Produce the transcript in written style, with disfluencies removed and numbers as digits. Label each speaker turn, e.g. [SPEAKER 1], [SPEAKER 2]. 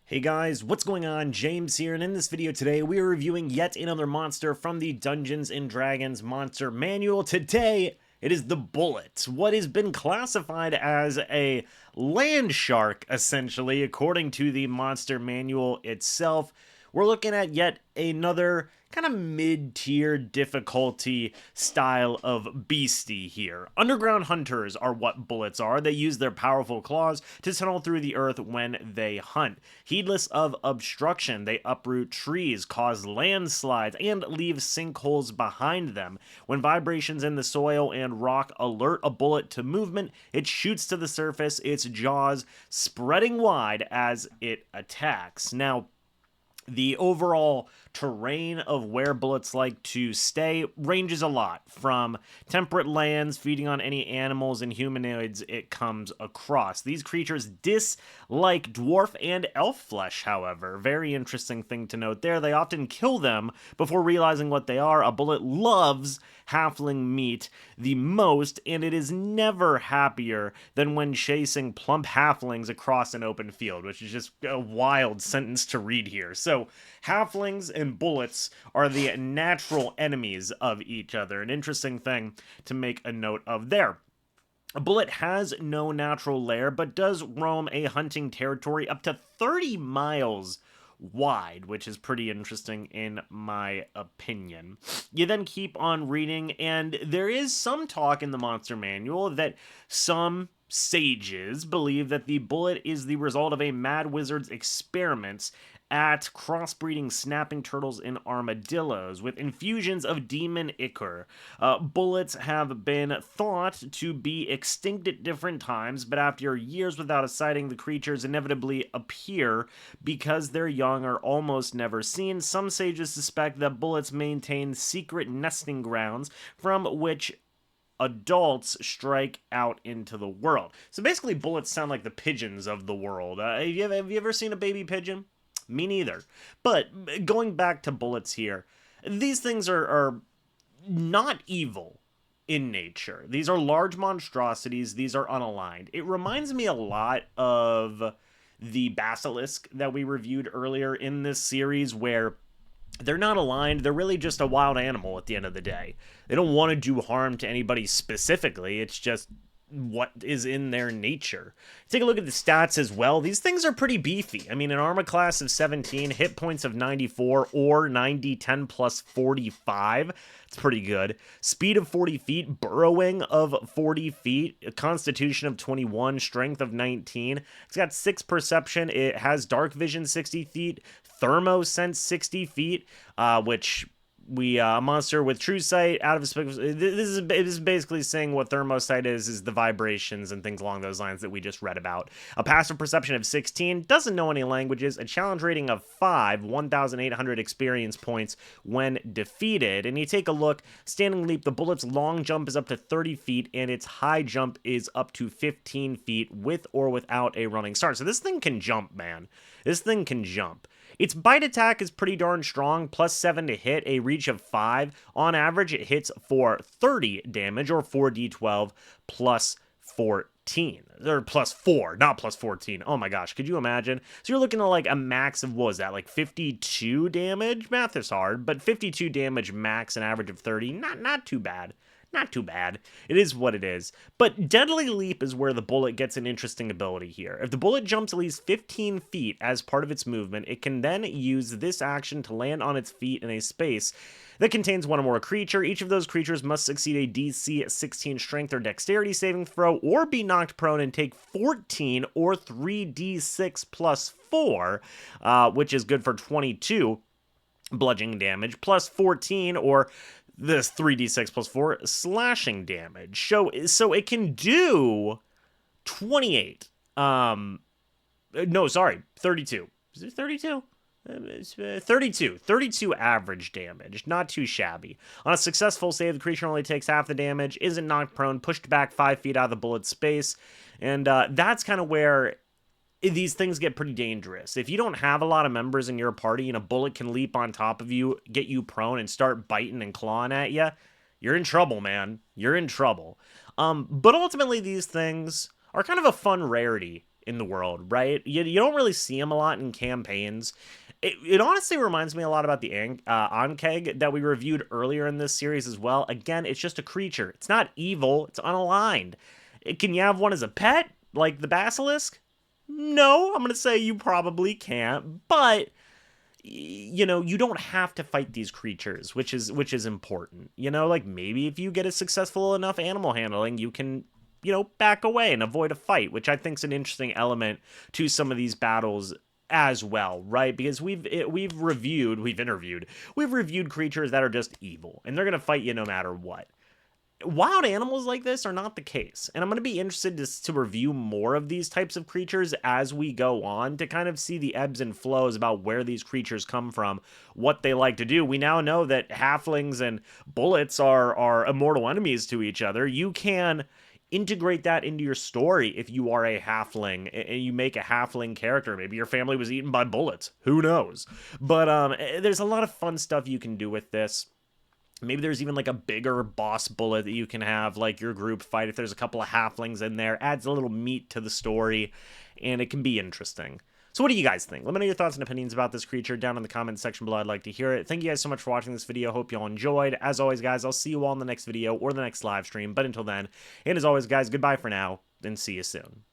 [SPEAKER 1] Hey guys, what's going on? James here, and in this video today we are reviewing yet another monster from the Dungeons & Dragons Monster Manual. Today, it is the Bulette, what has been classified as a land shark, essentially, according to the Monster Manual itself. We're looking at yet another kind of mid-tier difficulty style of beastie here. Underground hunters are what bullets are. They use their powerful claws to tunnel through the earth when they hunt. Heedless of obstruction, they uproot trees, cause landslides, and leave sinkholes behind them. When vibrations in the soil and rock alert a bullet to movement, it shoots to the surface, its jaws spreading wide as it attacks. Now, the overall terrain of where bullets like to stay ranges a lot, from temperate lands, feeding on any animals and humanoids it comes across. These creatures dislike dwarf and elf flesh, however. Very interesting thing to note there. They often kill them before realizing what they are. A bullet loves halfling meat the most, and it is never happier than when chasing plump halflings across an open field, which is just a wild sentence to read here. So, halflings and bullets are the natural enemies of each other. An interesting thing to make a note of there. A bullet has no natural lair, but does roam a hunting territory up to 30 miles wide, which is pretty interesting in my opinion. You then keep on reading, and there is some talk in the Monster Manual that some sages believe that the bullet is the result of a mad wizard's experiments at crossbreeding snapping turtles and armadillos with infusions of demon ichor. Bullets have been thought to be extinct at different times, but after years without a sighting, the creatures inevitably appear because their young are almost never seen. Some sages suspect that bullets maintain secret nesting grounds from which adults strike out into the world. So basically, bullets sound like the pigeons of the world. Have you ever seen a baby pigeon? Me neither. But going back to bullets here, these things are not evil in nature. These are large monstrosities. These are unaligned. It reminds me a lot of the basilisk that we reviewed earlier in this series, where they're not aligned. They're really just a wild animal at the end of the day. They don't want to do harm to anybody specifically. It's just what is in their nature. Take a look at the stats as well. These things are pretty beefy. I mean, an armor class of 17, hit points of 94, or 90, 10 plus 45. It's pretty good. Speed of 40 feet, burrowing of 40 feet, a constitution of 21, strength of 19. It's got 6 perception. It has dark vision 60 feet, thermo sense 60 feet, which a monster with true sight out of this is basically saying what thermosight is the vibrations and things along those lines that we just read about. A passive perception of 16, doesn't know any languages, a challenge rating of 5, 1,800 experience points when defeated. And you take a look, standing leap, the bullet's long jump is up to 30 feet and its high jump is up to 15 feet with or without a running start. So this thing can jump, man. This thing can jump. Its bite attack is pretty darn strong, plus 7 to hit, a reach of 5. On average, it hits for 30 damage, or 4d12 plus 14. Or plus 4, not plus 14. Oh my gosh, could you imagine? So you're looking at like a max of, what was that, like 52 damage? Math is hard, but 52 damage max, an average of 30. Not too bad. Not too bad. It is what it is. But Deadly Leap is where the bullet gets an interesting ability here. If the bullet jumps at least 15 feet as part of its movement, it can then use this action to land on its feet in a space that contains one or more creature. Each of those creatures must succeed a DC 16 strength or dexterity saving throw, or be knocked prone and take 14 or 3d6 plus 4, which is good for 22 bludgeoning damage, plus 14 or this 3d6 plus 4 slashing damage. So it can do 28. No, sorry, 32. Is it 32? 32 average damage, not too shabby. On a successful save, the creature only takes half the damage, isn't knocked prone, pushed back 5 feet out of the bullet's space, and that's kind of where these things get pretty dangerous. If you don't have a lot of members in your party and a bullet can leap on top of you, get you prone, and start biting and clawing at you, you're in trouble, man. You're in trouble. But ultimately, these things are kind of a fun rarity in the world, right? You don't really see them a lot in campaigns. It honestly reminds me a lot about the Ankeg that we reviewed earlier in this series as well. Again, it's just a creature. It's not evil. It's unaligned. Can you have one as a pet, like the basilisk? No, I'm going to say you probably can't, but you know, you don't have to fight these creatures, which is important. You know, like maybe if you get a successful enough animal handling, you can, you know, back away and avoid a fight, which I think is an interesting element to some of these battles as well, right? Because we've reviewed creatures that are just evil and they're going to fight you no matter what. Wild animals like this are not the case, and I'm going to be interested to review more of these types of creatures as we go on to kind of see the ebbs and flows about where these creatures come from, what they like to do. We now know that halflings and bullets are immortal enemies to each other. You can integrate that into your story if you are a halfling and you make a halfling character. Maybe your family was eaten by bullets. Who knows? But there's a lot of fun stuff you can do with this. Maybe there's even like a bigger boss bullet that you can have like your group fight if there's a couple of halflings in there. Adds a little meat to the story, and it can be interesting. So what do you guys think? Let me know your thoughts and opinions about this creature down in the comments section below. I'd like to hear it. Thank you guys so much for watching this video. Hope you all enjoyed. As always, guys, I'll see you all in the next video or the next live stream. But until then, and as always, guys, goodbye for now, and see you soon.